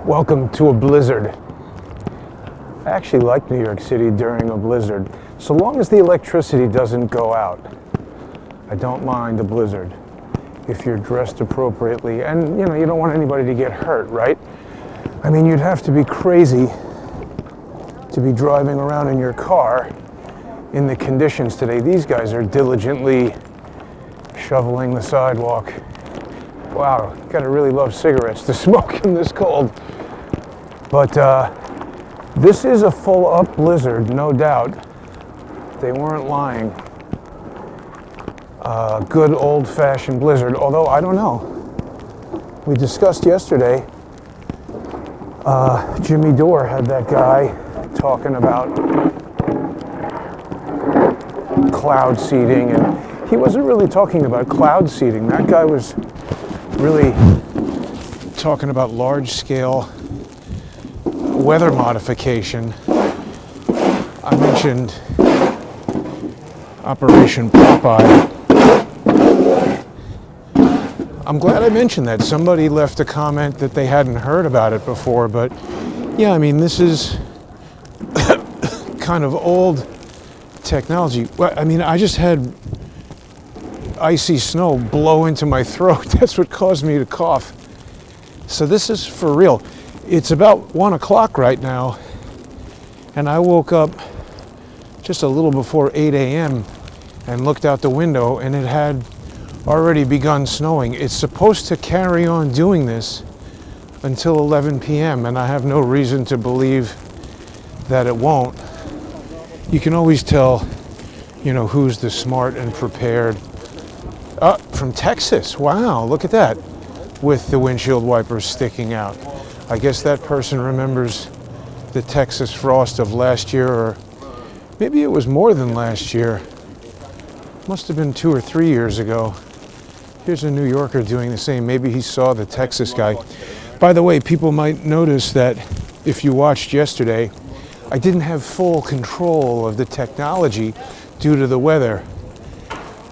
Welcome to a blizzard. I actually like New York City during a blizzard, so long as the electricity doesn't go out. I don't mind a blizzard if you're dressed appropriately, and you don't want anybody to get hurt, right? I mean, you'd have to be crazy to be driving around in your car in the conditions today. These guys are diligently shoveling the sidewalk. Wow, gotta really love cigarettes to smoke in this cold. But this is a full-up blizzard, no doubt. They weren't lying. Good old-fashioned blizzard, although I don't know. We discussed yesterday, Jimmy Dore had that guy talking about cloud seeding, and he wasn't really talking about cloud seeding. That guy was really talking about large-scale weather modification. I mentioned Operation Popeye. I'm glad I mentioned that. Somebody left a comment that they hadn't heard about it before, but yeah, I mean, this is kind of old technology. Well, I mean, I just had icy snow blow into my throat. That's what caused me to cough. So this is for real. It's about 1 o'clock right now, and I woke up just a little before 8 a.m. and looked out the window, and it had already begun snowing. It's supposed to carry on doing this until 11 p.m., and I have no reason to believe that it won't. You can always tell, who's the smart and prepared. From Texas. Wow, look at that. With the windshield wipers sticking out. I guess that person remembers the Texas frost of last year, or maybe it was more than last year. Must have been 2 or 3 years ago. Here's a New Yorker doing the same. Maybe he saw the Texas guy. By the way, people might notice that if you watched yesterday, I didn't have full control of the technology due to the weather.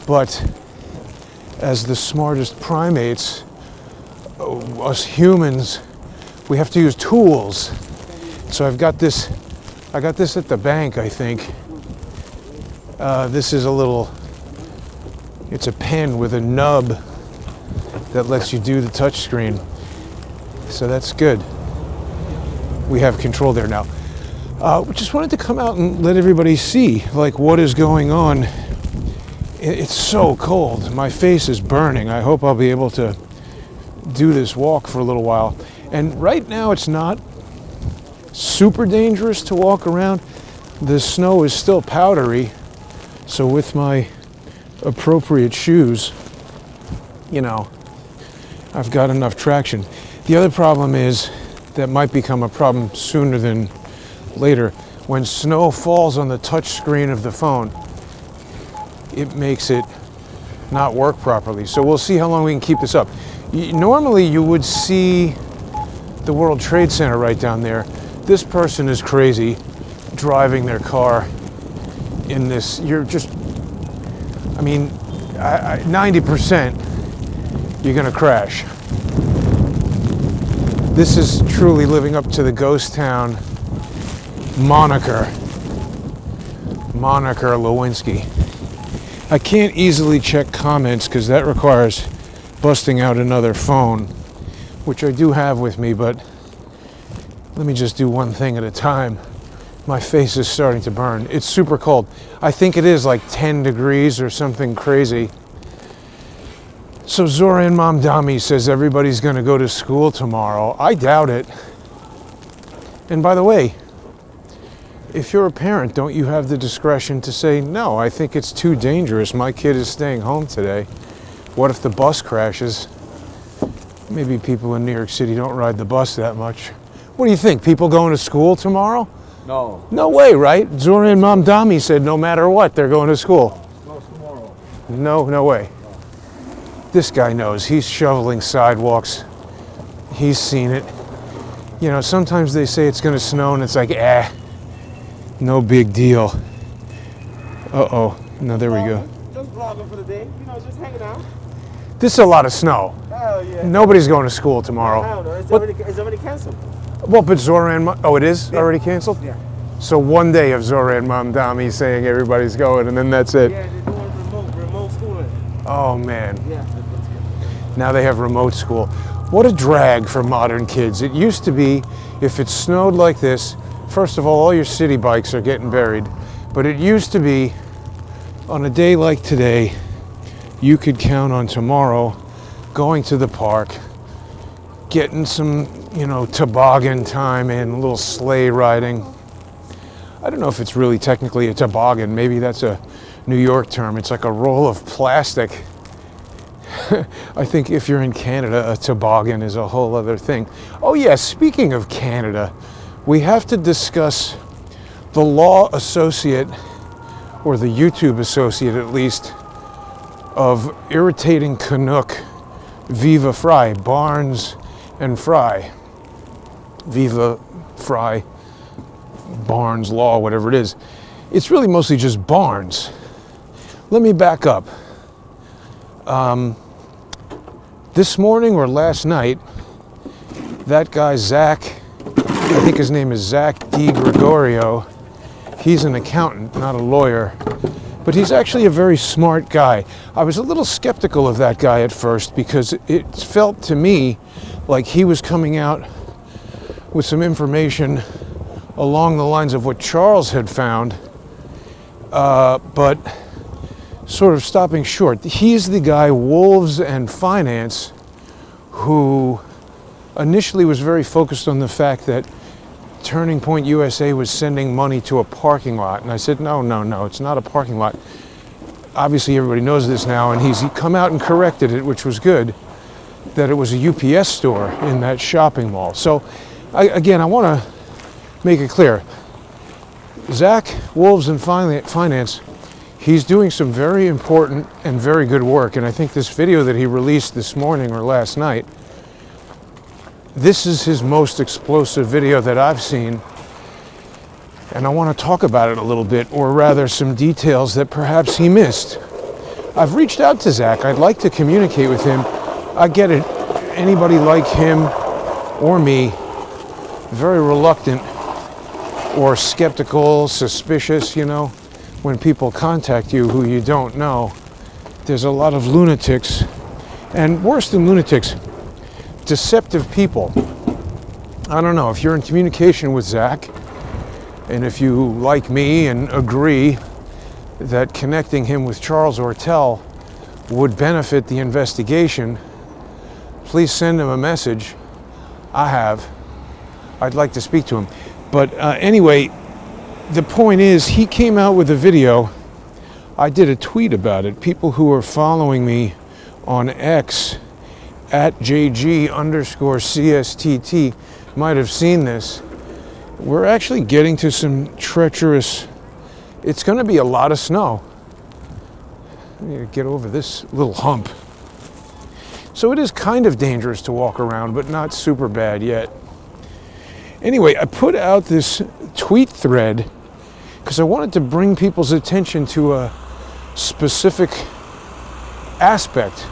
But as the smartest primates, us humans, we have to use tools. So I got this at the bank, I think. This is it's a pen with a nub that lets you do the touch screen. So that's good. We have control there now. We just wanted to come out and let everybody see what is going on. It's so cold. My face is burning. I hope I'll be able to do this walk for a little while. And right now it's not super dangerous to walk around. The snow is still powdery. So with my appropriate shoes, I've got enough traction. The other problem is that might become a problem sooner than later. When snow falls on the touch screen of the phone, it makes it not work properly. So we'll see how long we can keep this up. Normally you would see the World Trade Center right down there. This person is crazy driving their car in this. 90% you're gonna crash. This is truly living up to the ghost town moniker Lewinsky. I can't easily check comments because that requires busting out another phone, which I do have with me, but let me just do one thing at a time. My face is starting to burn. It's super cold. I think it is 10 degrees or something crazy. So Zoran Mamdani says everybody's going to go to school tomorrow. I doubt it. And by the way, if you're a parent, don't you have the discretion to say, no, I think it's too dangerous. My kid is staying home today. What if the bus crashes? Maybe people in New York City don't ride the bus that much. What do you think? People going to school tomorrow? No. No way, right? Zoran Mamdani said no matter what, they're going to school. No, tomorrow. No way. This guy knows. He's shoveling sidewalks. He's seen it. Sometimes they say it's going to snow and it's no big deal. Uh-oh. No, there we go. Just vlogging for the day. Just hanging out. This is a lot of snow. Hell yeah. Nobody's going to school tomorrow. Hell no. It's already canceled. Well, but Zoran, oh, it is already canceled? Yeah. So one day of Zoran Mamdani saying everybody's going, and then that's it. Yeah, they're doing remote schooling. Oh, man. Yeah, that's good. Now they have remote school. What a drag for modern kids. It used to be, if it snowed like this, first of all your city bikes are getting buried. But it used to be, on a day like today, you could count on tomorrow going to the park, getting some, toboggan time in, a little sleigh riding. I don't know if it's really technically a toboggan. Maybe that's a New York term. It's like a roll of plastic. I think if you're in Canada, a toboggan is a whole other thing. Oh yeah, speaking of Canada, we have to discuss the law associate, or the YouTube associate at least, of irritating Canuck, Viva Fry, Barnes and Fry. Viva Fry, Barnes Law, whatever it is. It's really mostly just Barnes. Let me back up. This morning or last night, that guy Zach, I think his name is Zach DiGregorio, he's an accountant, not a lawyer, but he's actually a very smart guy. I was a little skeptical of that guy at first because it felt to me like he was coming out with some information along the lines of what Charles had found, but sort of stopping short. He's the guy, Wolves and Finance, who initially was very focused on the fact that Turning Point USA was sending money to a parking lot. And I said, no, it's not a parking lot. Obviously everybody knows this now, and he's come out and corrected it, which was good, that it was a UPS store in that shopping mall. So I want to make it clear. Zach, Wolves and Finance, he's doing some very important and very good work, and I think this video that he released this morning or last night, this is his most explosive video that I've seen, and I want to talk about it a little bit, or rather some details that perhaps he missed. I've reached out to Zach. I'd like to communicate with him. I get it. Anybody like him or me, very reluctant or skeptical, suspicious, when people contact you who you don't know. There's a lot of lunatics, and worse than lunatics, deceptive people. I don't know, if you're in communication with Zach, and if you, like me, and agree that connecting him with Charles Ortel would benefit the investigation, please send him a message. I'd like to speak to him. But anyway, the point is, he came out with a video. I did a tweet about it. People who are following me on X at JG_CSTT might have seen this. We're actually getting to some treacherous, it's going to be a lot of snow. I need to get over this little hump. So it is kind of dangerous to walk around, but not super bad yet. Anyway, I put out this tweet thread because I wanted to bring people's attention to a specific aspect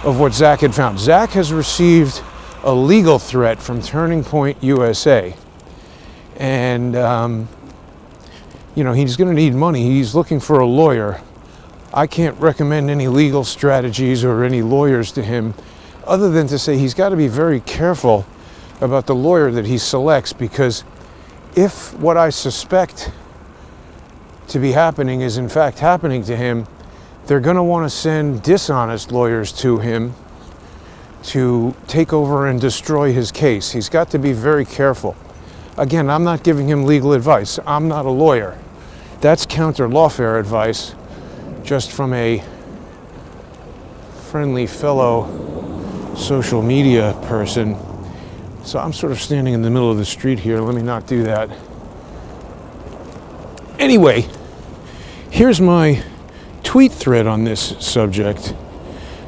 of what Zach had found. Zach has received a legal threat from Turning Point USA. And, he's going to need money. He's looking for a lawyer. I can't recommend any legal strategies or any lawyers to him, other than to say he's got to be very careful about the lawyer that he selects, because if what I suspect to be happening is in fact happening to him, they're going to want to send dishonest lawyers to him to take over and destroy his case. He's got to be very careful. Again, I'm not giving him legal advice. I'm not a lawyer. That's counter lawfare advice, just from a friendly fellow social media person. So I'm sort of standing in the middle of the street here. Let me not do that. Anyway, here's my tweet thread on this subject.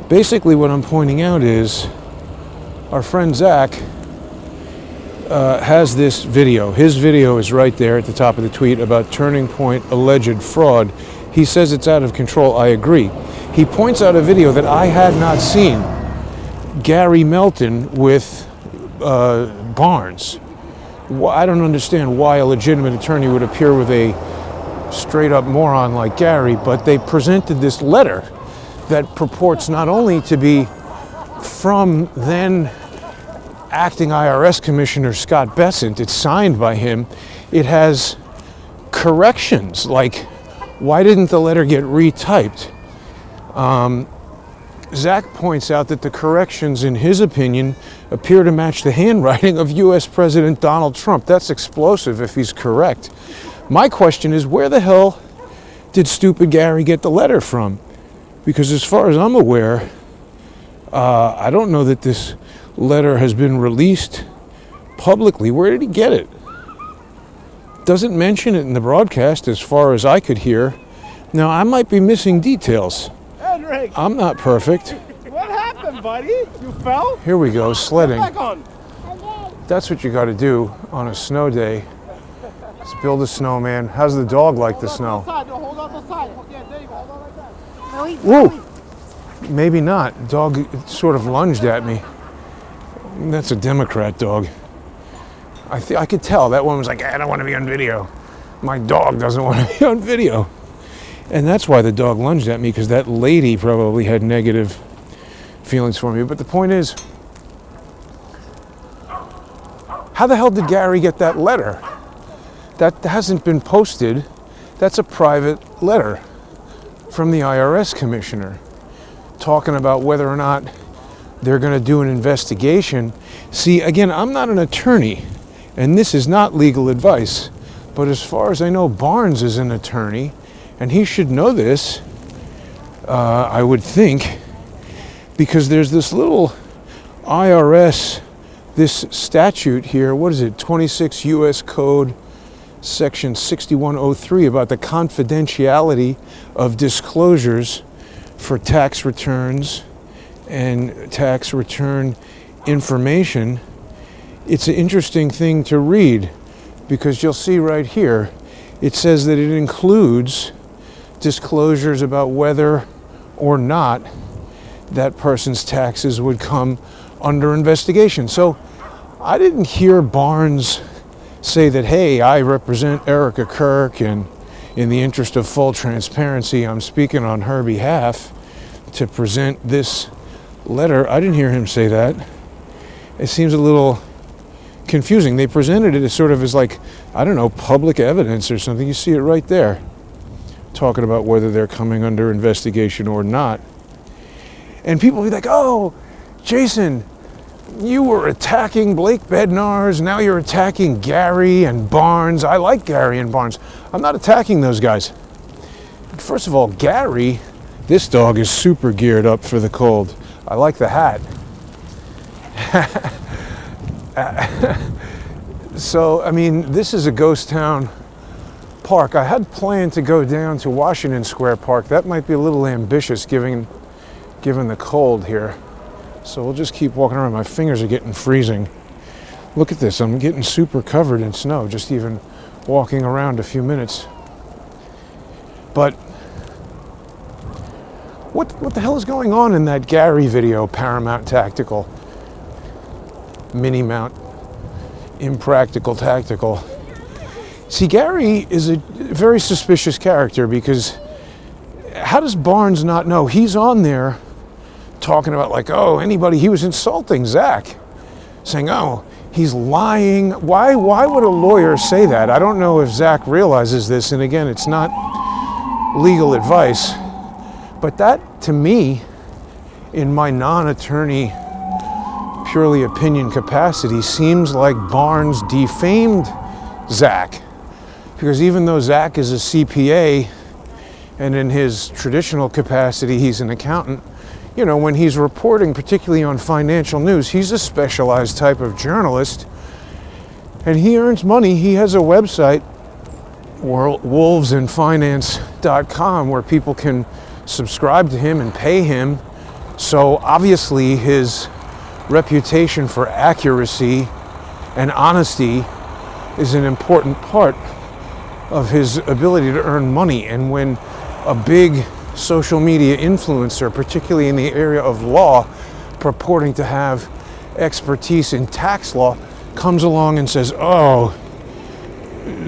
Basically what I'm pointing out is our friend Zach has this video. His video is right there at the top of the tweet about Turning Point alleged fraud. He says it's out of control. I agree. He points out a video that I had not seen. Gary Melton with Barnes. I don't understand why a legitimate attorney would appear with a straight up moron like Gary, but they presented this letter that purports not only to be from then acting IRS Commissioner Scott Bessent, it's signed by him, it has corrections, like why didn't the letter get retyped? Zach points out that the corrections, in his opinion, appear to match the handwriting of U.S. President Donald Trump. That's explosive if he's correct. My question is, where the hell did stupid Gary get the letter from? Because as far as I'm aware, I don't know that this letter has been released publicly. Where did he get it? Doesn't mention it in the broadcast as far as I could hear. Now, I might be missing details. Henrik, I'm not perfect. what happened, buddy? You fell? Here we go, sledding. Back on. That's what you got to do on a snow day. Is build a snowman. How's the dog like the snow? Hold on the side. Yeah, there you go. Hold on like that. No, he's Whoa! Maybe not. Dog sort of lunged at me. That's a Democrat dog. I could tell that one was like, I don't want to be on video. My dog doesn't want to be on video. And that's why the dog lunged at me, because that lady probably had negative feelings for me. But the point is, how the hell did Gary get that letter? That hasn't been posted. That's a private letter from the IRS commissioner talking about whether or not they're going to do an investigation. See, again, I'm not an attorney, and this is not legal advice. But as far as I know, Barnes is an attorney, and he should know this, I would think, because there's this little IRS, this statute here, what is it, 26 U.S. Code Section 6103 about the confidentiality of disclosures for tax returns and tax return information. It's an interesting thing to read because you'll see right here, it says that it includes disclosures about whether or not that person's taxes would come under investigation. So I didn't hear Barnes say that, hey, I represent Erica Kirk, and in the interest of full transparency, I'm speaking on her behalf to present this letter. I didn't hear him say that. It seems a little confusing. They presented it as sort of as like, I don't know, public evidence or something. You see it right there, talking about whether they're coming under investigation or not. And people will be like, oh, Jason, you were attacking Blake Bednarz, now you're attacking Gary and Barnes. I like Gary and Barnes. I'm not attacking those guys. First of all, Gary, this dog is super geared up for the cold. I like the hat. So, I mean, this is a ghost town park. I had planned to go down to Washington Square Park. That might be a little ambitious given the cold here. So we'll just keep walking around. My fingers are getting freezing. Look at this. I'm getting super covered in snow, just even walking around a few minutes. But what the hell is going on in that Gary video, Paramount Tactical? Mini Mount, Impractical Tactical. See, Gary is a very suspicious character because how does Barnes not know? He's on there talking about like, oh, anybody, he was insulting Zach, saying, oh, he's lying. Why would a lawyer say that? I don't know if Zach realizes this, and again, it's not legal advice, but that, to me, in my non-attorney, purely opinion capacity, seems like Barnes defamed Zach. Because even though Zach is a CPA, and in his traditional capacity, he's an accountant, you know, when he's reporting, particularly on financial news, he's a specialized type of journalist, and he earns money. He has a website, wolvesandfinance.com, where people can subscribe to him and pay him. So obviously his reputation for accuracy and honesty is an important part of his ability to earn money. And when a big social media influencer, particularly in the area of law, purporting to have expertise in tax law, comes along and says, oh,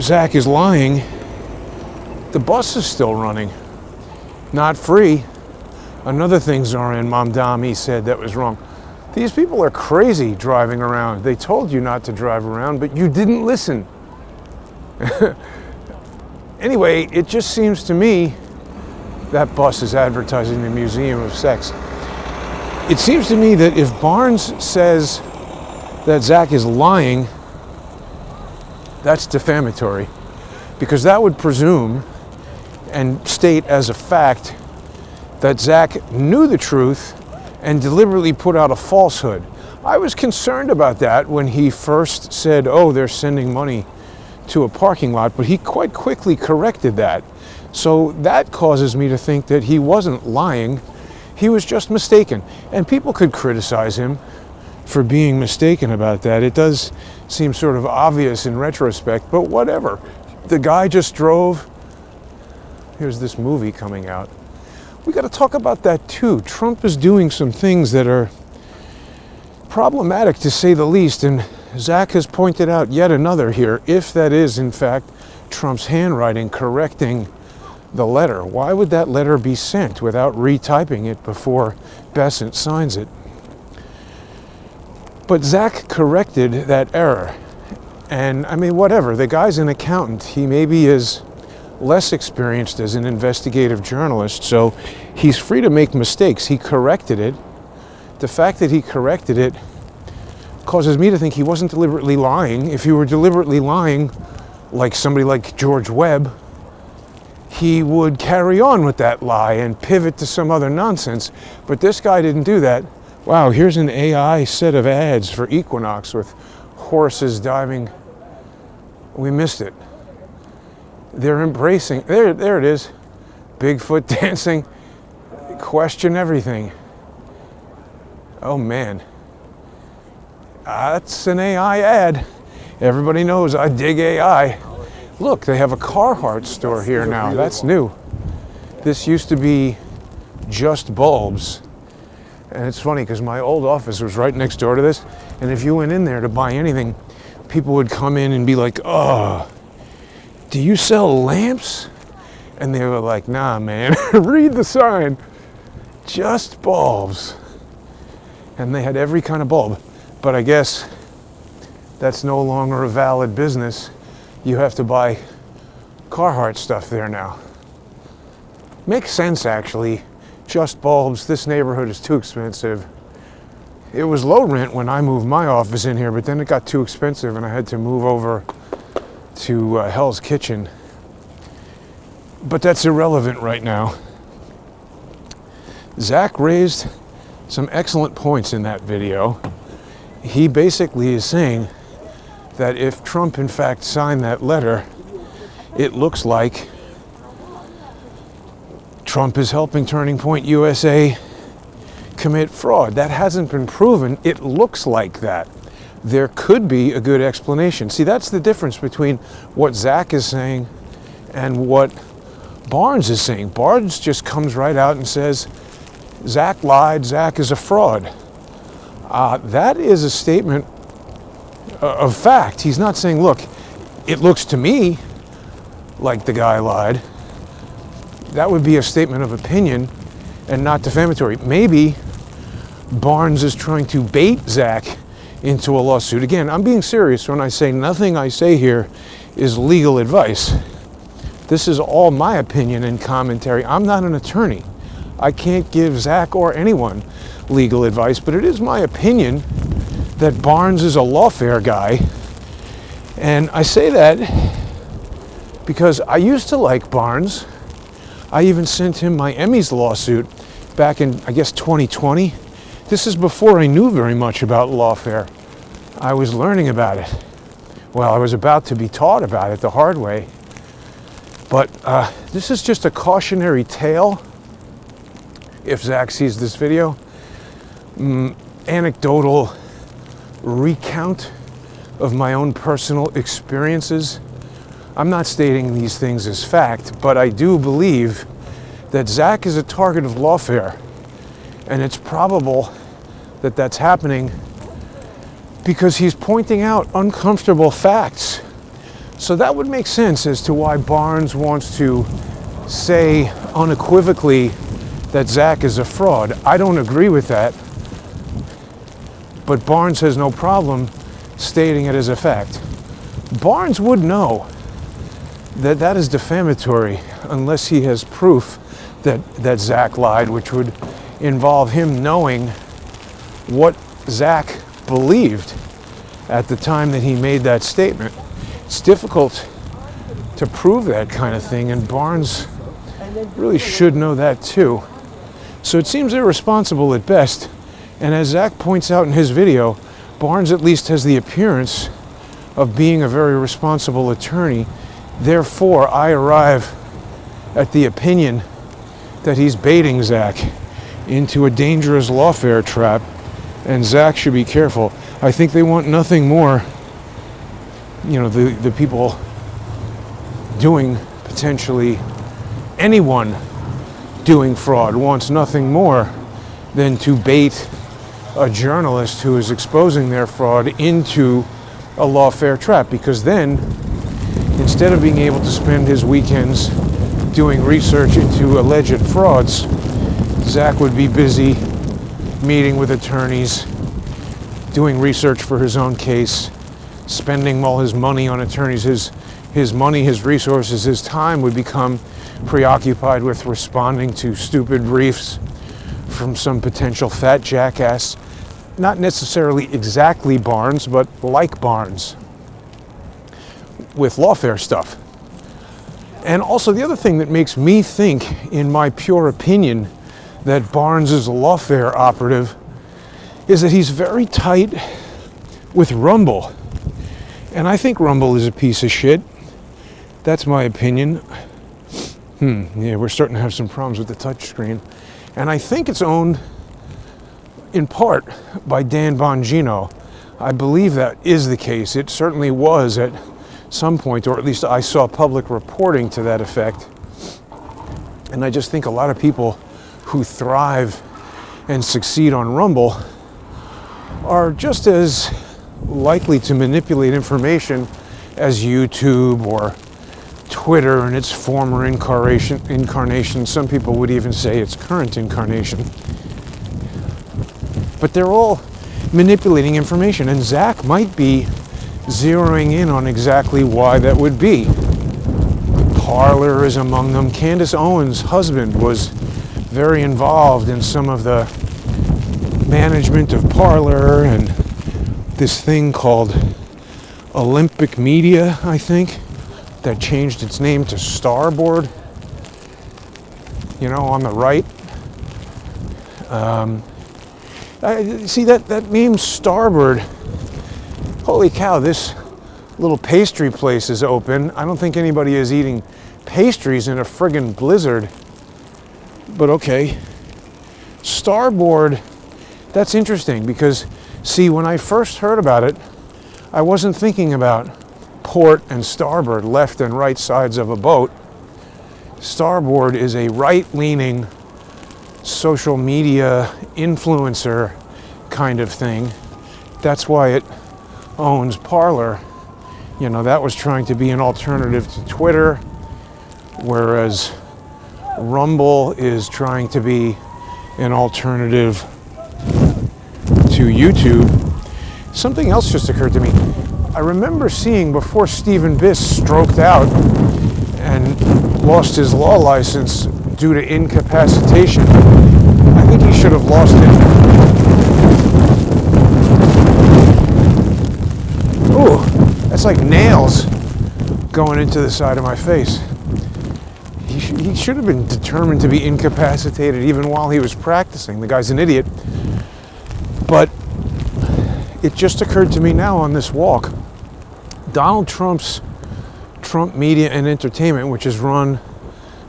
Zach is lying, the bus is still running. Not free. Another thing Zoran Mamdani said that was wrong. These people are crazy driving around. They told you not to drive around, but you didn't listen. Anyway, it just seems to me that bus is advertising the Museum of Sex. It seems to me that if Barnes says that Zach is lying, that's defamatory, because that would presume and state as a fact that Zach knew the truth and deliberately put out a falsehood. I was concerned about that when he first said, oh, they're sending money to a parking lot, but he quite quickly corrected that. So that causes me to think that he wasn't lying, he was just mistaken. And people could criticize him for being mistaken about that. It does seem sort of obvious in retrospect, but whatever. The guy just drove. Here's this movie coming out. We got to talk about that too. Trump is doing some things that are problematic, to say the least, and Zach has pointed out yet another here, if that is in fact Trump's handwriting correcting the letter. Why would that letter be sent without retyping it before Bessent signs it? But Zach corrected that error. And I mean, whatever, the guy's an accountant. He maybe is less experienced as an investigative journalist, so he's free to make mistakes. He corrected it. The fact that he corrected it causes me to think he wasn't deliberately lying. If he were deliberately lying, like somebody like George Webb, he would carry on with that lie and pivot to some other nonsense. But this guy didn't do that. Wow, here's an AI set of ads for Equinox with horses diving. We missed it. They're embracing, there it is. Bigfoot dancing, question everything. Oh man, that's an AI ad. Everybody knows I dig AI. Look, they have a Carhartt store here now. That's new. This used to be just bulbs. And it's funny because my old office was right next door to this. And if you went in there to buy anything, people would come in and be like, oh, do you sell lamps? And they were like, nah, man, read the sign. Just bulbs. And they had every kind of bulb. But I guess that's no longer a valid business. You have to buy Carhartt stuff there now. Makes sense, actually. Just bulbs. This neighborhood is too expensive. It was low rent when I moved my office in here, but then it got too expensive and I had to move over to Hell's Kitchen. But that's irrelevant right now. Zach raised some excellent points in that video. He basically is saying that if Trump in fact signed that letter, it looks like Trump is helping Turning Point USA commit fraud. That hasn't been proven. It looks like that. There could be a good explanation. See, that's the difference between what Zach is saying and what Barnes is saying. Barnes just comes right out and says, Zach lied, Zach is a fraud. That is a statement of fact. He's not saying, look, it looks to me like the guy lied. That would be a statement of opinion and not defamatory. Maybe Barnes is trying to bait Zach into a lawsuit. Again, I'm being serious when I say nothing I say here is legal advice. This is all my opinion and commentary. I'm not an attorney. I can't give Zach or anyone legal advice, but it is my opinion that Barnes is a Lawfare guy. And I say that because I used to like Barnes. I even sent him my Emmys lawsuit back in, I guess, 2020. This is before I knew very much about Lawfare. I was learning about it. Well, I was about to be taught about it the hard way. But this is just a cautionary tale. If Zach sees this video, anecdotal recount of my own personal experiences. I'm not stating these things as fact, but I do believe that Zach is a target of Lawfare, and it's probable that that's happening because he's pointing out uncomfortable facts. So that would make sense as to why Barnes wants to say unequivocally that Zach is a fraud. I don't agree with that, but Barnes has no problem stating it as a fact. Barnes would know that that is defamatory unless he has proof that Zach lied, which would involve him knowing what Zach believed at the time that he made that statement. It's difficult to prove that kind of thing, and Barnes really should know that too. So it seems irresponsible at best, and as Zach points out in his video, Barnes at least has the appearance of being a very responsible attorney. Therefore, I arrive at the opinion that he's baiting Zach into a dangerous lawfare trap, and Zach should be careful. I think they want nothing more, the people doing potentially, anyone doing fraud wants nothing more than to bait a journalist who is exposing their fraud into a lawfare trap, because then instead of being able to spend his weekends doing research into alleged frauds, Zach would be busy meeting with attorneys, doing research for his own case, spending all his money on attorneys. His money, his resources, his time would become preoccupied with responding to stupid briefs from some potential fat jackass. Not necessarily exactly Barnes, but like Barnes, with lawfare stuff. And also the other thing that makes me think, in my pure opinion, that Barnes is a lawfare operative is that he's very tight with Rumble. And I think Rumble is a piece of shit. That's my opinion. Yeah, we're starting to have some problems with the touchscreen. And I think it's owned in part by Dan Bongino. I believe that is the case. It certainly was at some point, or at least I saw public reporting to that effect. And I just think a lot of people who thrive and succeed on Rumble are just as likely to manipulate information as YouTube or Twitter in its former incarnation. Some people would even say its current incarnation. But they're all manipulating information, and Zach might be zeroing in on exactly why that would be. Parler is among them. Candace Owens' husband was very involved in some of the management of Parler and this thing called Olympic Media, I think, that changed its name to Starboard, on the right. See that name Starboard, holy cow, this little pastry place is open. I don't think anybody is eating pastries in a friggin' blizzard, but okay. Starboard, that's interesting because, see, when I first heard about it, I wasn't thinking about port and starboard, left and right sides of a boat. Starboard is a right-leaning social media influencer kind of thing. That's why it owns Parler. That was trying to be an alternative to Twitter, whereas Rumble is trying to be an alternative to YouTube. Something else just occurred to me. I remember seeing, before Stephen Biss stroked out and lost his law license due to incapacitation, I think he should have lost it. Ooh, that's like nails going into the side of my face. He should have been determined to be incapacitated even while he was practicing. The guy's an idiot. But it just occurred to me now on this walk, Donald Trump's Trump Media and Entertainment, which is run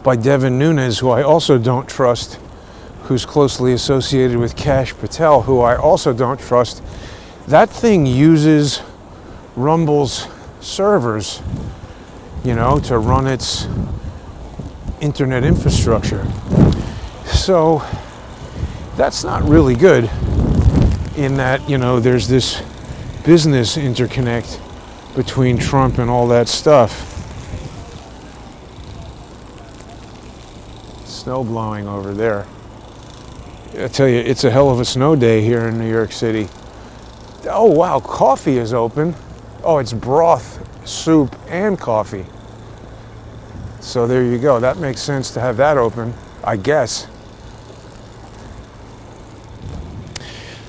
by Devin Nunes, who I also don't trust, who's closely associated with Kash Patel, who I also don't trust. That thing uses Rumble's servers, to run its internet infrastructure. So that's not really good, in that, there's this business interconnect between Trump and all that stuff. Snow blowing over there. I tell you, it's a hell of a snow day here in New York City. Oh wow, coffee is open. Oh, it's broth, soup, and coffee. So there you go. That makes sense to have that open, I guess.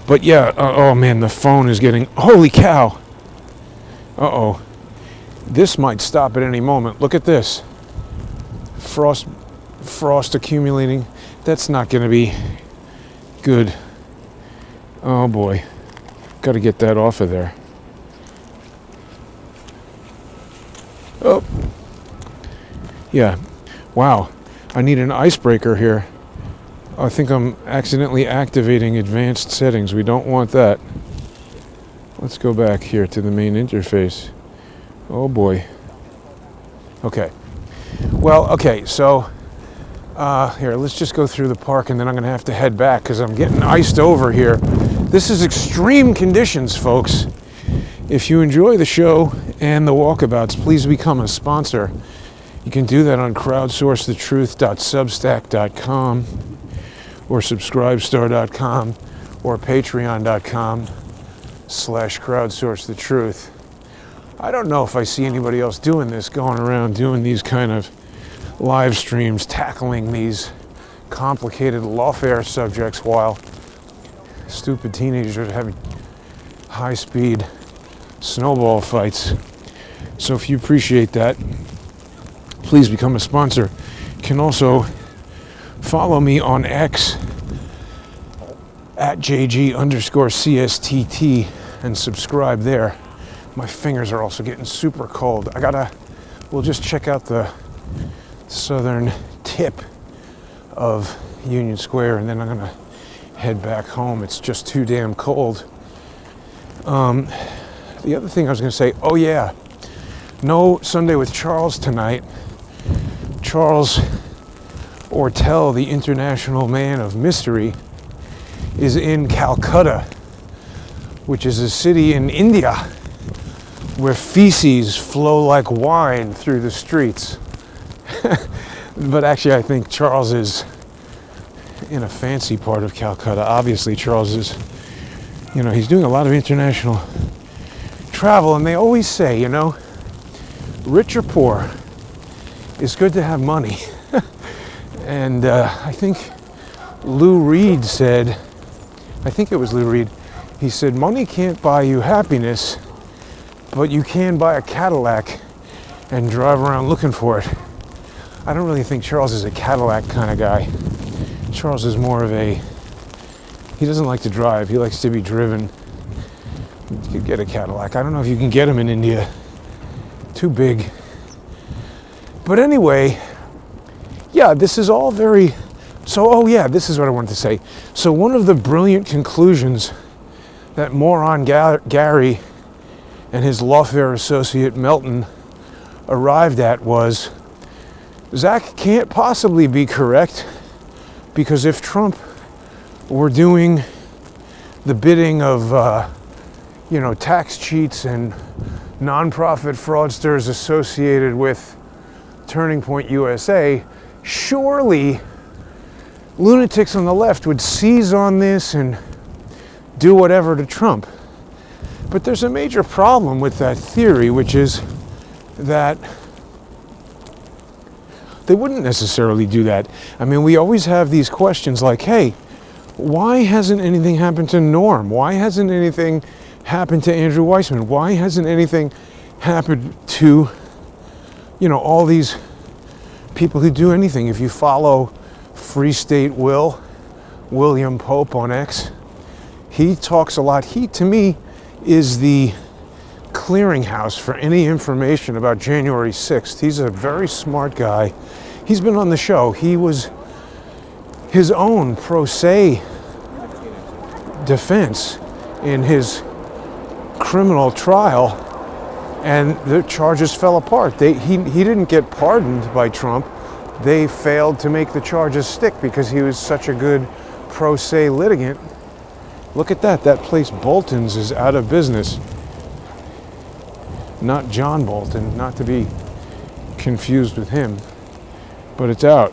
But yeah, oh man, the phone is getting, holy cow. Uh-oh. This might stop at any moment. Look at this. Frost accumulating. That's not going to be good. Oh boy. Got to get that off of there. Oh. Yeah. Wow. I need an icebreaker here. I think I'm accidentally activating advanced settings. We don't want that. Let's go back here to the main interface. Oh boy. Okay. Well, okay, so here, let's just go through the park and then I'm going to have to head back because I'm getting iced over here. This is extreme conditions, folks. If you enjoy the show and the walkabouts, please become a sponsor. You can do that on crowdsourcethetruth.substack.com or subscribestar.com or patreon.com/crowdsourcethetruth. I don't know if I see anybody else doing this, going around doing these kind of live streams, tackling these complicated lawfare subjects while stupid teenagers are having high-speed snowball fights. So if you appreciate that, please become a sponsor. You can also follow me on X at JG_CSTT and subscribe there. My fingers are also getting super cold. We'll just check out the southern tip of Union Square and then I'm gonna head back home. It's just too damn cold. The other thing I was gonna say, oh yeah, no Sunday with Charles tonight. Charles Ortel, the international man of mystery, is in Calcutta, which is a city in India where feces flow like wine through the streets. But actually, I think Charles is in a fancy part of Calcutta. Obviously, Charles is, he's doing a lot of international travel, and they always say, rich or poor, it's good to have money. And I think Lou Reed said, he said, money can't buy you happiness, but you can buy a Cadillac and drive around looking for it. I don't really think Charles is a Cadillac kind of guy. Charles is more of he doesn't like to drive, he likes to be driven. You could get a Cadillac. I don't know if you can get them in India. Too big. But anyway, yeah, this is all very... this is what I wanted to say. So one of the brilliant conclusions that moron Gary and his lawfare associate Melton arrived at was, Zach can't possibly be correct because if Trump were doing the bidding of, tax cheats and nonprofit fraudsters associated with Turning Point USA, surely lunatics on the left would seize on this and do whatever to Trump. But there's a major problem with that theory, which is that they wouldn't necessarily do that. I mean, we always have these questions like, hey, why hasn't anything happened to Norm? Why hasn't anything happened to Andrew Weissman? Why hasn't anything happened to, all these people who do anything? If you follow Free State William Pope on X, he talks a lot. He, to me, is the clearinghouse for any information about January 6th. He's a very smart guy. He's been on the show. He was his own pro se defense in his criminal trial, and the charges fell apart. He didn't get pardoned by Trump. They failed to make the charges stick because he was such a good pro se litigant. Look at that. That place, Bolton's, is out of business. not John Bolton, not to be confused with him, but it's out.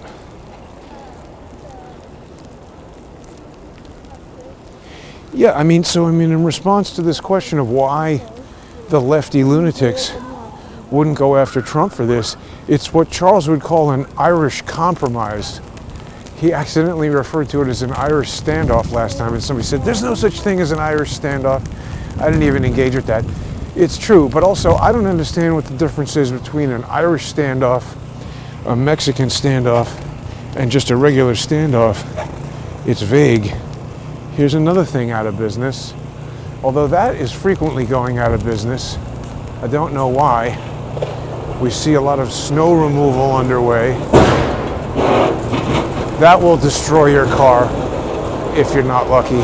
Yeah, I mean, in response to this question of why the lefty lunatics wouldn't go after Trump for this, it's what Charles would call an Irish compromise. He accidentally referred to it as an Irish standoff last time, and somebody said, there's no such thing as an Irish standoff. I didn't even engage with that. It's true, but also I don't understand what the difference is between an Irish standoff, a Mexican standoff, and just a regular standoff. It's vague. Here's another thing out of business. Although that is frequently going out of business, I don't know why. We see a lot of snow removal underway. That will destroy your car if you're not lucky.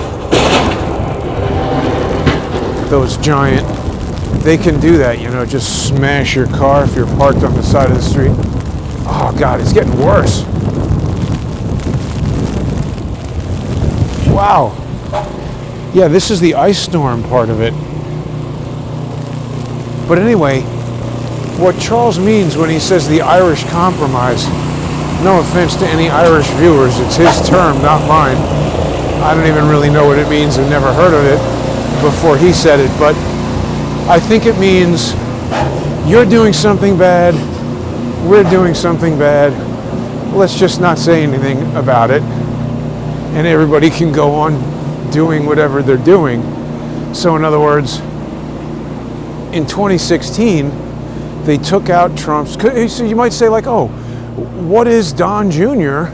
Those giant, they can do that, you know, just smash your car if you're parked on the side of the street. Oh God, it's getting worse. Wow. Yeah, this is the ice storm part of it. But anyway, what Charles means when he says the Irish compromise, no offense to any Irish viewers, it's his term, not mine. I don't even really know what it means. I've never heard of it before he said it, but I think it means you're doing something bad, we're doing something bad, let's just not say anything about it, and everybody can go on doing whatever they're doing. So in other words, in 2016, they took out Trump's, so you might say like, oh, what is Don Jr.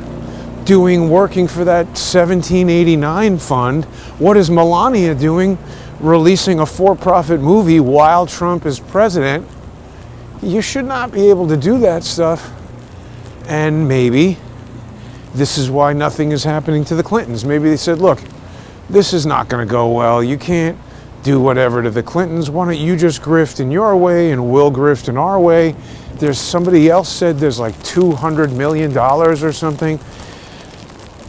doing working for that 1789 fund? What is Melania doing releasing a for-profit movie while Trump is president? You should not be able to do that stuff. And maybe this is why nothing is happening to the Clintons. Maybe they said, look, this is not going to go well. You can't do whatever to the Clintons. Why don't you just grift in your way and we'll grift in our way? There's somebody else said there's like $200 million or something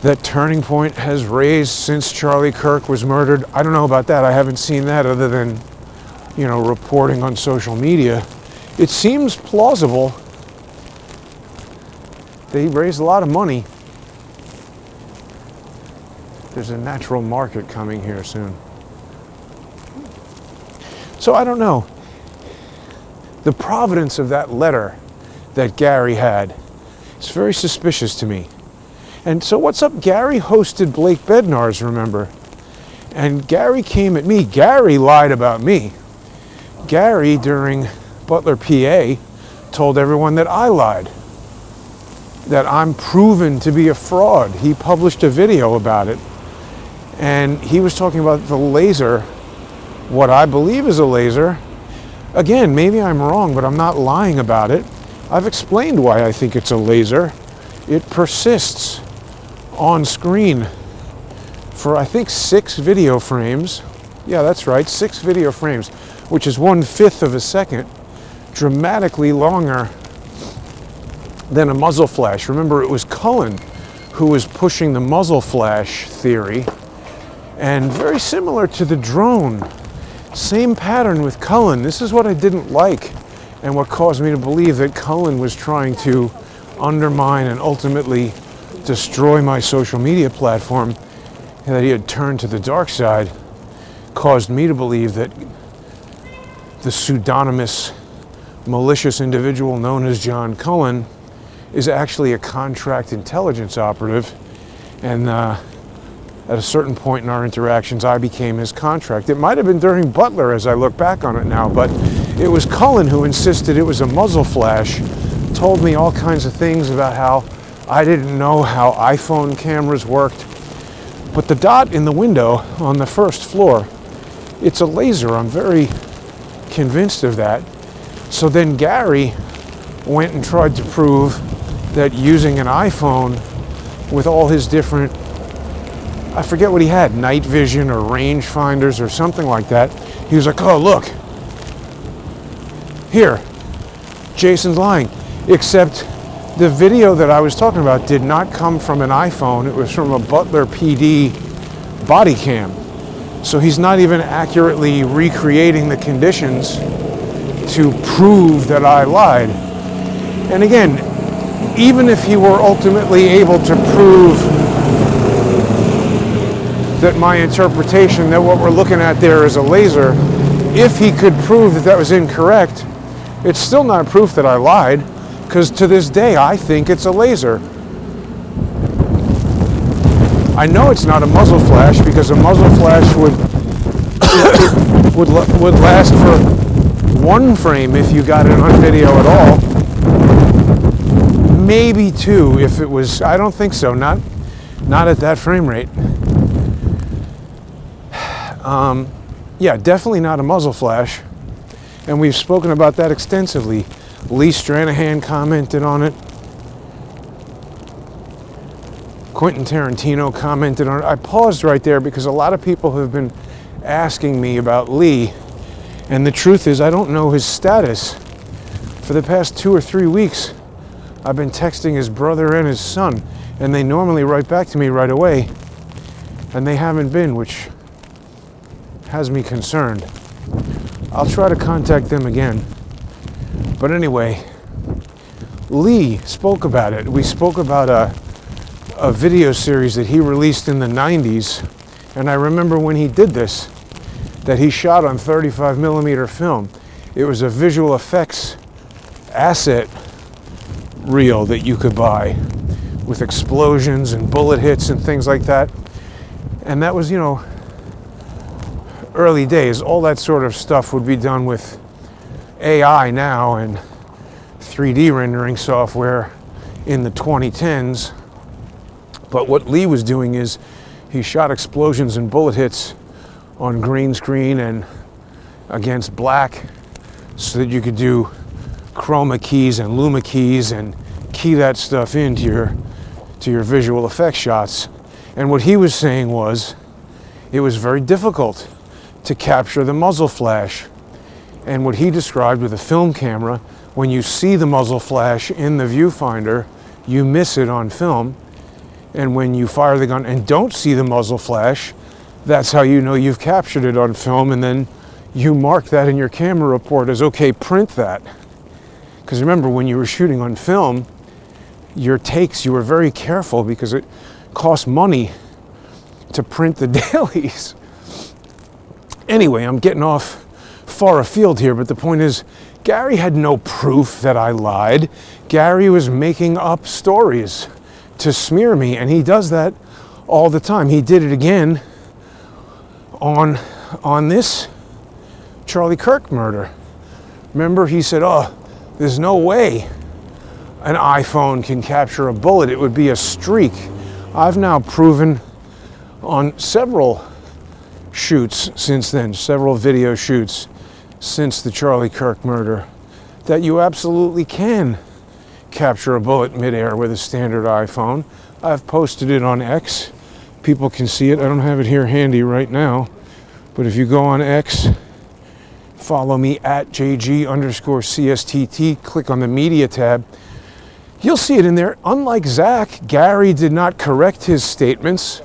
that Turning Point has raised since Charlie Kirk was murdered. I don't know about that. I haven't seen that other than, you know, reporting on social media. It seems plausible. They raised a lot of money. There's a natural market coming here soon. So I don't know. The providence of that letter that Gary had is very suspicious to me. And so what's up? Gary hosted Blake Bednar's, remember? And Gary came at me. Gary lied about me. Gary, during Butler, PA, told everyone that I lied, that I'm proven to be a fraud. He published a video about it. And he was talking about the laser, what I believe is a laser. Again, maybe I'm wrong, but I'm not lying about it. I've explained why I think it's a laser. It persists on screen for, I think, 6 video frames. Yeah, that's right, 6 video frames, which is 1/5 of a second, dramatically longer than a muzzle flash. Remember, it was Cullen who was pushing the muzzle flash theory, and very similar to the drone. Same pattern with Cullen. This is what I didn't like and what caused me to believe that Cullen was trying to undermine and ultimately destroy my social media platform, and that he had turned to the dark side, caused me to believe that the pseudonymous malicious individual known as John Cullen is actually a contract intelligence operative, and at a certain point in our interactions, I became his contract. It might have been during Butler as I look back on it now, but it was Cullen who insisted it was a muzzle flash, told me all kinds of things about how I didn't know how iPhone cameras worked. But the dot in the window on the first floor, it's a laser. I'm very convinced of that. So then Gary went and tried to prove that using an iPhone with all his different, I forget what he had, night vision or range finders or something like that. He was like, oh, look, here, Jason's lying. Except the video that I was talking about did not come from an iPhone. It was from a Butler PD body cam. So he's not even accurately recreating the conditions to prove that I lied. And again, even if he were ultimately able to prove that my interpretation, that what we're looking at there is a laser, if he could prove that that was incorrect, it's still not proof that I lied, because to this day I think it's a laser. I know it's not a muzzle flash, because a muzzle flash would last for one frame if you got it on video at all. Maybe two if it was, I don't think so, not at that frame rate. Yeah, definitely not a muzzle flash. And we've spoken about that extensively. Lee Stranahan commented on it. Quentin Tarantino commented on it. I paused right there because a lot of people have been asking me about Lee. And the truth is, I don't know his status. For the past 2 or 3 weeks, I've been texting his brother and his son, and they normally write back to me right away. And they haven't been, which has me concerned. I'll try to contact them again. But anyway, Lee spoke about it. We spoke about a video series that he released in the 90s. And I remember when he did this, that he shot on 35mm film. It was a visual effects asset reel that you could buy with explosions and bullet hits and things like that. And that was, early days. All that sort of stuff would be done with AI now and 3D rendering software in the 2010s. But what Lee was doing is he shot explosions and bullet hits on green screen and against black so that you could do chroma keys and luma keys and key that stuff into your visual effects shots. And what he was saying was it was very difficult to capture the muzzle flash. And what he described with a film camera, when you see the muzzle flash in the viewfinder, you miss it on film. And when you fire the gun and don't see the muzzle flash, that's how you know you've captured it on film, and then you mark that in your camera report as, okay, print that. Because remember, when you were shooting on film, your takes, you were very careful because it cost money to print the dailies. Anyway, I'm getting off far afield here, but the point is, Gary had no proof that I lied. Gary was making up stories to smear me, and he does that all the time. He did it again on this Charlie Kirk murder. Remember, he said, oh, there's no way an iPhone can capture a bullet. It would be a streak. I've now proven on several shoots since then, several video shoots since the Charlie Kirk murder, that you absolutely can capture a bullet midair with a standard iPhone. I've posted it on X. People can see it. I don't have it here handy right now, but if you go on X, follow me at JG_CSTT, click on the media tab, you'll see it in there. Unlike Zach, Gary did not correct his statements.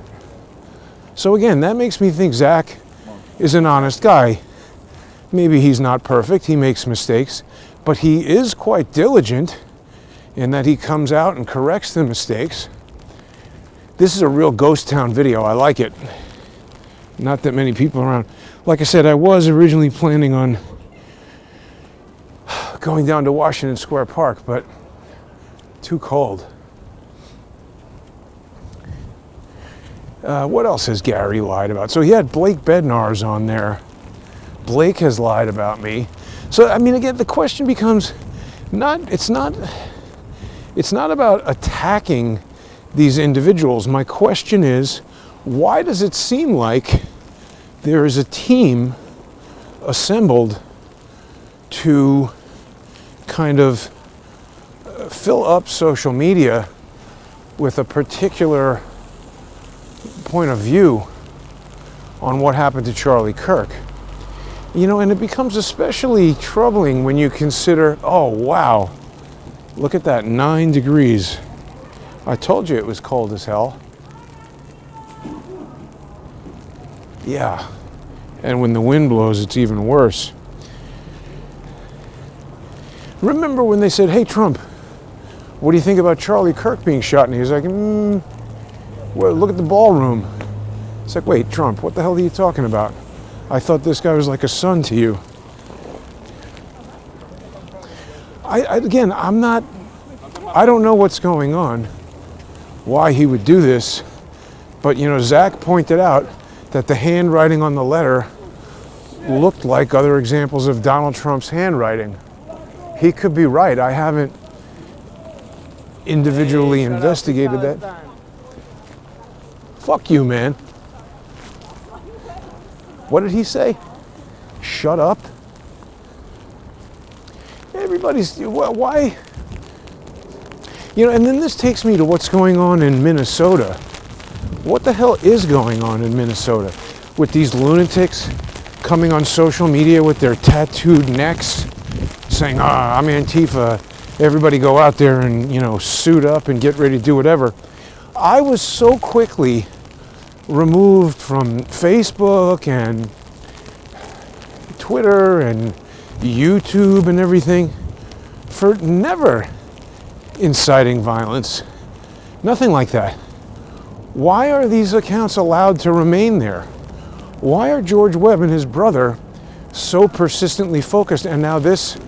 So again, that makes me think Zach is an honest guy. Maybe he's not perfect, he makes mistakes, but he is quite diligent in that he comes out and corrects the mistakes. This is a real ghost town video. I like it. Not that many people around. Like I said, I was originally planning on going down to Washington Square Park, but too cold. What else has Gary lied about? So he had Blake Bednar's on there. Blake has lied about me. So, I mean, again, the question becomes it's not about attacking these individuals. My question is, why does it seem like there is a team assembled to kind of fill up social media with a particular point of view on what happened to Charlie Kirk? And it becomes especially troubling when you consider, oh wow, look at that, 9 degrees. I told you it was cold as hell. Yeah, and when the wind blows, it's even worse. Remember when they said, hey, Trump, what do you think about Charlie Kirk being shot? And he was like, well, look at the ballroom. It's like, wait, Trump, what the hell are you talking about? I thought this guy was like a son to you. I don't know what's going on, why he would do this. But, you know, Zach pointed out that the handwriting on the letter looked like other examples of Donald Trump's handwriting. He could be right. I haven't individually investigated that. Fuck you, man. What did he say? Shut up? Everybody's, well, why? You know, and then this takes me to what's going on in Minnesota. What the hell is going on in Minnesota with these lunatics coming on social media with their tattooed necks saying, I'm Antifa, everybody go out there and, you know, suit up and get ready to do whatever. I was so quickly removed from Facebook and Twitter and YouTube and everything for never inciting violence. Nothing like that. Why are these accounts allowed to remain there? Why are George Webb and his brother so persistently focused, and now this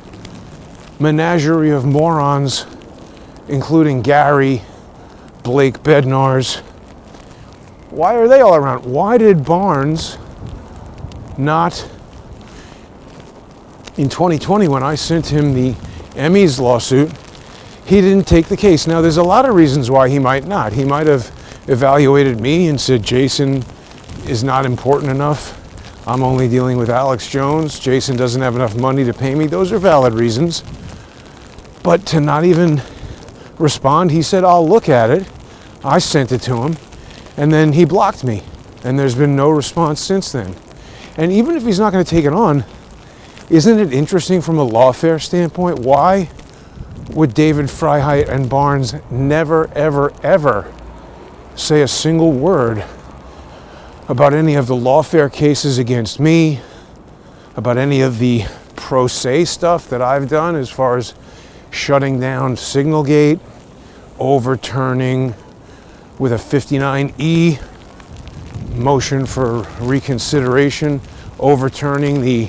menagerie of morons, including Gary, Blake Bednarz, why are they all around? Why did Barnes not, in 2020 when I sent him the Emmys lawsuit, he didn't take the case? Now there's a lot of reasons why he might not. He might have evaluated me and said Jason is not important enough. I'm only dealing with Alex Jones. Jason doesn't have enough money to pay me. Those are valid reasons. But to not even respond, he said, I'll look at it. I sent it to him. And then he blocked me. And there's been no response since then. And even if he's not going to take it on, isn't it interesting from a Lawfare standpoint? Why would David Freiheit and Barnes never, ever, ever say a single word about any of the Lawfare cases against me, about any of the pro se stuff that I've done as far as shutting down Signalgate, overturning with a 59E motion for reconsideration, overturning the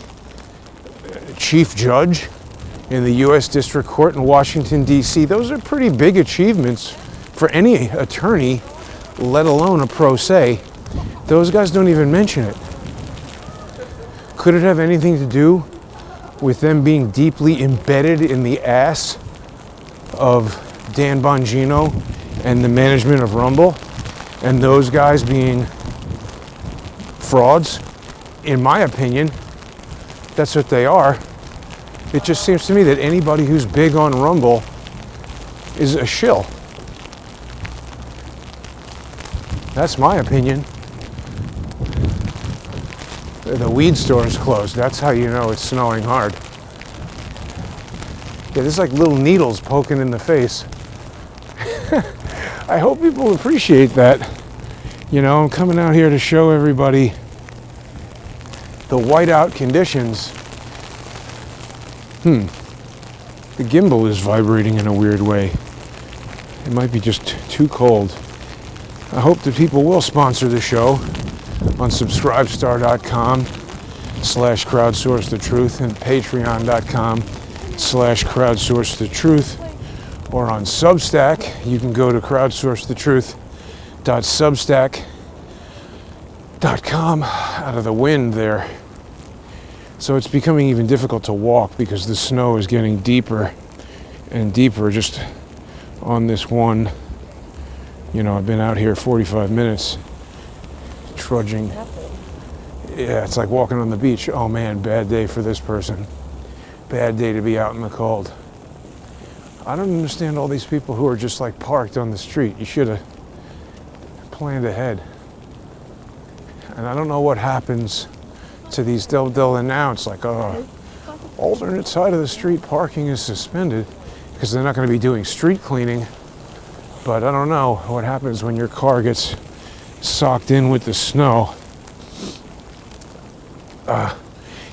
chief judge in the U.S. District Court in Washington, D.C. Those are pretty big achievements for any attorney, let alone a pro se. Those guys don't even mention it. Could it have anything to do with them being deeply embedded in the ass of Dan Bongino and the management of Rumble, and those guys being frauds? In my opinion, that's what they are. It just seems to me that anybody who's big on Rumble is a shill. That's my opinion. The weed store is closed. That's how you know it's snowing hard. Yeah, there's like little needles poking in the face. I hope people appreciate that. You know, I'm coming out here to show everybody the whiteout conditions. The gimbal is vibrating in a weird way. It might be just too cold. I hope that people will sponsor the show on subscribestar.com/crowdsourcethetruth and patreon.com/crowdsourcethetruth, or on Substack. You can go to crowdsourcethetruth.substack.com. Out of the wind there. So it's becoming even difficult to walk because the snow is getting deeper and deeper just on this one. You know, I've been out here 45 minutes trudging. Yeah, it's like walking on the beach. Oh man, bad day for this person. Bad day to be out in the cold. I don't understand all these people who are just like parked on the street. You should have planned ahead. And I don't know what happens to these. They'll announce like, alternate side of the street parking is suspended, because they're not going to be doing street cleaning. But I don't know what happens when your car gets socked in with the snow.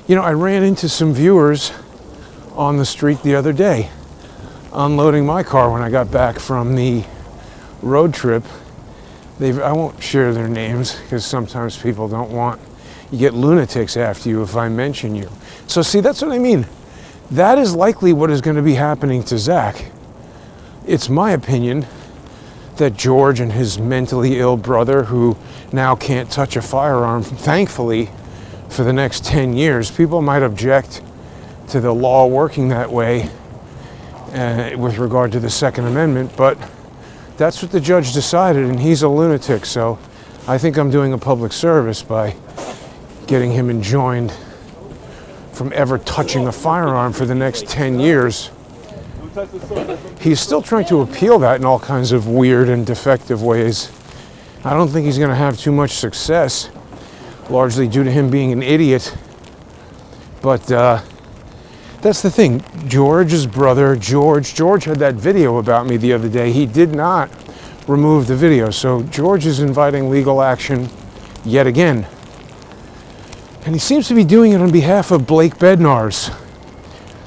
You know, I ran into some viewers on the street the other day, unloading my car when I got back from the road trip. I won't share their names because sometimes people don't want, you get lunatics after you if I mention you. So see, that's what I mean. That is likely what is going to be happening to Zach. It's my opinion that George and his mentally ill brother, who now can't touch a firearm, thankfully, for the next 10 years, people might object to the law working that way with regard to the Second Amendment, but that's what the judge decided, and he's a lunatic, so I think I'm doing a public service by getting him enjoined from ever touching a firearm for the next 10 years. He's still trying to appeal that in all kinds of weird and defective ways. I don't think he's going to have too much success, largely due to him being an idiot. But that's the thing. George's brother, George had that video about me the other day. He did not remove the video. So George is inviting legal action yet again. And he seems to be doing it on behalf of Blake Bednar's.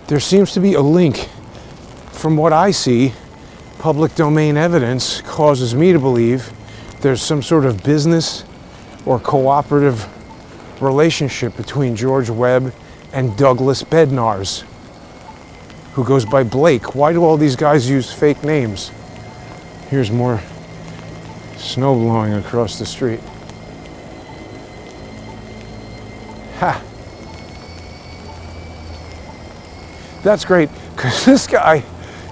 There seems to be a link. From what I see, public domain evidence causes me to believe there's some sort of business or cooperative relationship between George Webb and Douglas Bednar's, who goes by Blake. Why do all these guys use fake names? Here's more snow blowing across the street. Ha! That's great, because this guy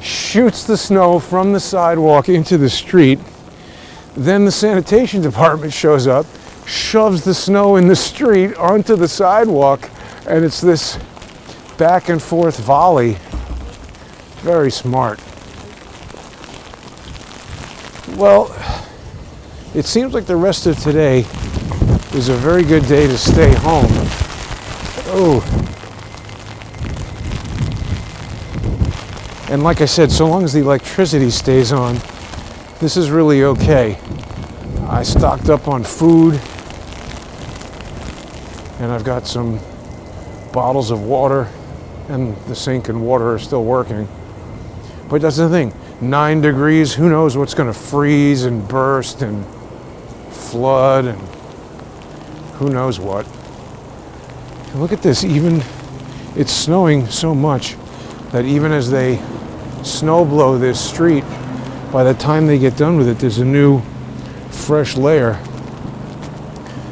shoots the snow from the sidewalk into the street. Then the sanitation department shows up, shoves the snow in the street onto the sidewalk, and it's this back and forth volley. Very smart. Well, it seems like the rest of today is a very good day to stay home. Oh. And like I said, so long as the electricity stays on, this is really okay. I stocked up on food, and I've got some bottles of water, and the sink and water are still working. But that's the thing, 9 degrees, who knows what's going to freeze and burst and flood and who knows what. And look at this, even it's snowing so much that even as they snow blow this street, by the time they get done with it, there's a new fresh layer.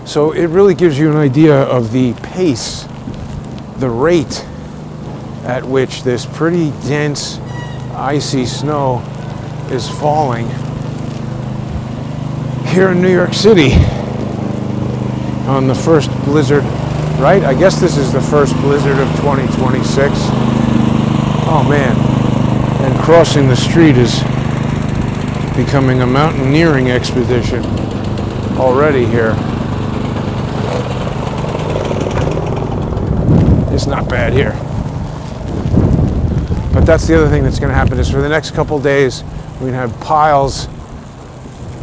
So it really gives you an idea of the pace, the rate at which this pretty dense, icy snow is falling here in New York City on the first blizzard, right? I guess this is the first blizzard of 2026. Oh man. And crossing the street is becoming a mountaineering expedition already here. It's not bad here. But that's the other thing that's going to happen is for the next couple days, we're going to have piles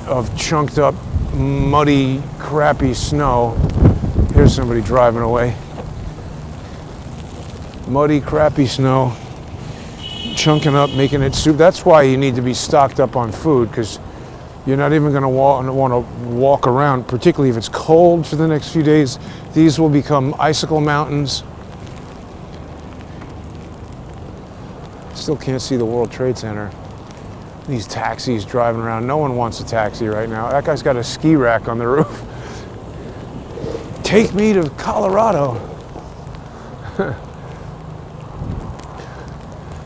of chunked up, muddy, crappy snow. Here's somebody driving away. Muddy, crappy snow. Chunking up, making it soup. That's why you need to be stocked up on food, because you're not even going to want to walk around, particularly if it's cold for the next few days. These will become icicle mountains. Still can't see the World Trade Center. These taxis driving around. No one wants a taxi right now. That guy's got a ski rack on the roof. Take me to Colorado.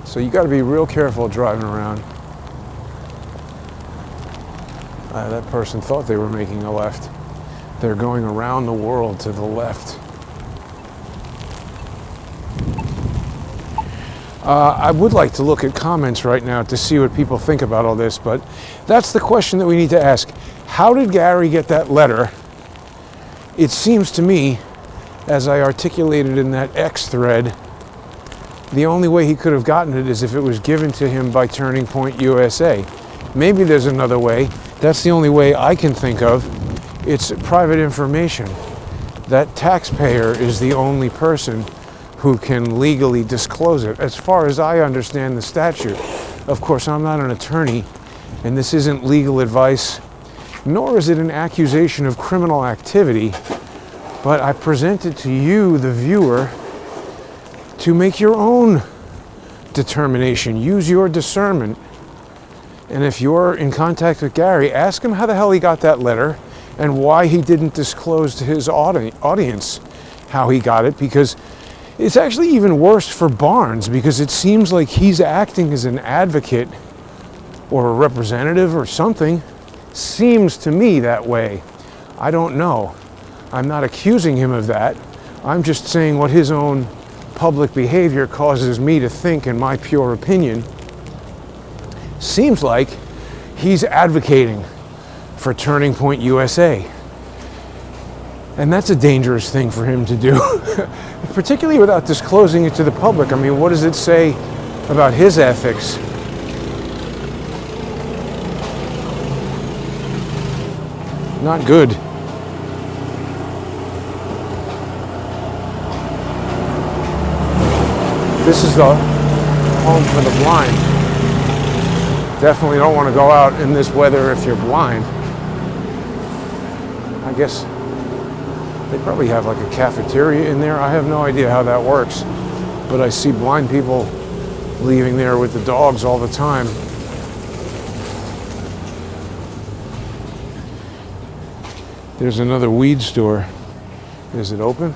So you got to be real careful driving around. That person thought they were making a left. They're going around the world to the left. I would like to look at comments right now to see what people think about all this, but that's the question that we need to ask. How did Gary get that letter? It seems to me, as I articulated in that X thread, the only way he could have gotten it is if it was given to him by Turning Point USA. Maybe there's another way. That's the only way I can think of. It's private information. That taxpayer is the only person who can legally disclose it. As far as I understand the statute, of course, I'm not an attorney, and this isn't legal advice, nor is it an accusation of criminal activity, but I present it to you, the viewer, to make your own determination. Use your discernment. And if you're in contact with Gary, ask him how the hell he got that letter and why he didn't disclose to his audience how he got it, because it's actually even worse for Barnes, because it seems like he's acting as an advocate or a representative or something. Seems to me that way. I don't know. I'm not accusing him of that. I'm just saying what his own public behavior causes me to think, in my pure opinion. Seems like he's advocating for Turning Point USA. And that's a dangerous thing for him to do, particularly without disclosing it to the public. I mean, what does it say about his ethics? Not good. This is the home for the blind. Definitely don't want to go out in this weather if you're blind. I guess they probably have like a cafeteria in there. I have no idea how that works, but I see blind people leaving there with the dogs all the time. There's another weed store. Is it open?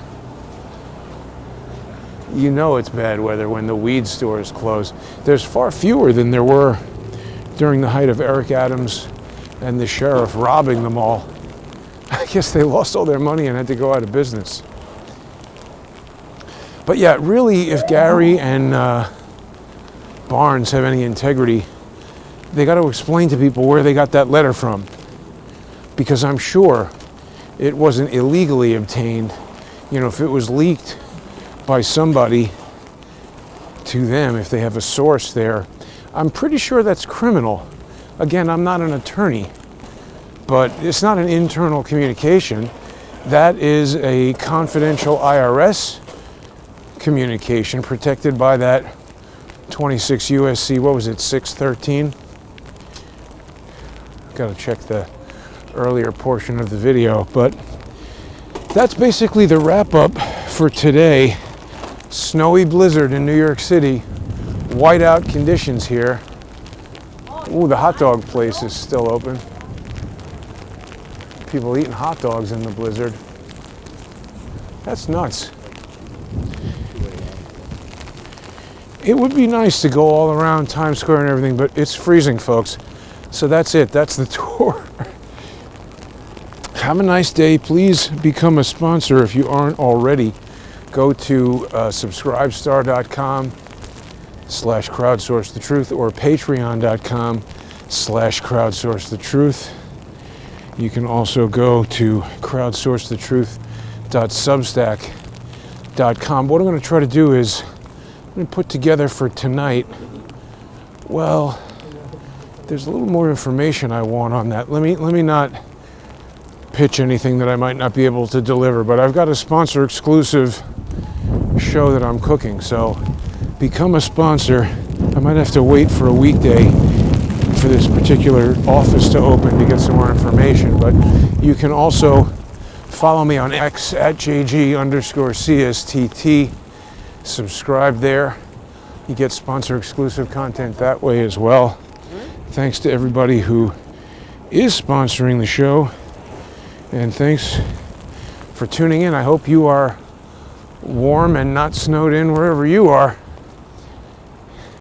You know it's bad weather when the weed store is closed. There's far fewer than there were during the height of Eric Adams and the sheriff robbing them all. I guess they lost all their money and had to go out of business. But yeah, really, if Gary and Barnes have any integrity, they got to explain to people where they got that letter from. Because I'm sure it wasn't illegally obtained. You know, if it was leaked by somebody to them, if they have a source there, I'm pretty sure that's criminal. Again, I'm not an attorney, but it's not an internal communication. That is a confidential IRS communication protected by that 26 USC, what was it, 613? Got to check the earlier portion of the video, but that's basically the wrap up for today. Snowy blizzard in New York City. Whiteout conditions here. Ooh, the hot dog place is still open. People eating hot dogs in the blizzard. That's nuts. It would be nice to go all around Times Square and everything, but it's freezing, folks. So that's it. That's the tour. Have a nice day. Please become a sponsor if you aren't already. Go to subscribestar.com/crowdsourcethetruth or patreon.com/crowdsourcethetruth. You can also go to crowdsourcethetruth.substack.com. What I'm going to try to do is I'm going to put together for tonight, well, there's a little more information I want on that. Let me not pitch anything that I might not be able to deliver, but I've got a sponsor exclusive show that I'm cooking, so become a sponsor. I might have to wait for a weekday for this particular office to open to get some more information, but you can also follow me on X at JG_CSTT. Subscribe there. You get sponsor exclusive content that way as well. Thanks to everybody who is sponsoring the show. And thanks for tuning in. I hope you are warm and not snowed in wherever you are.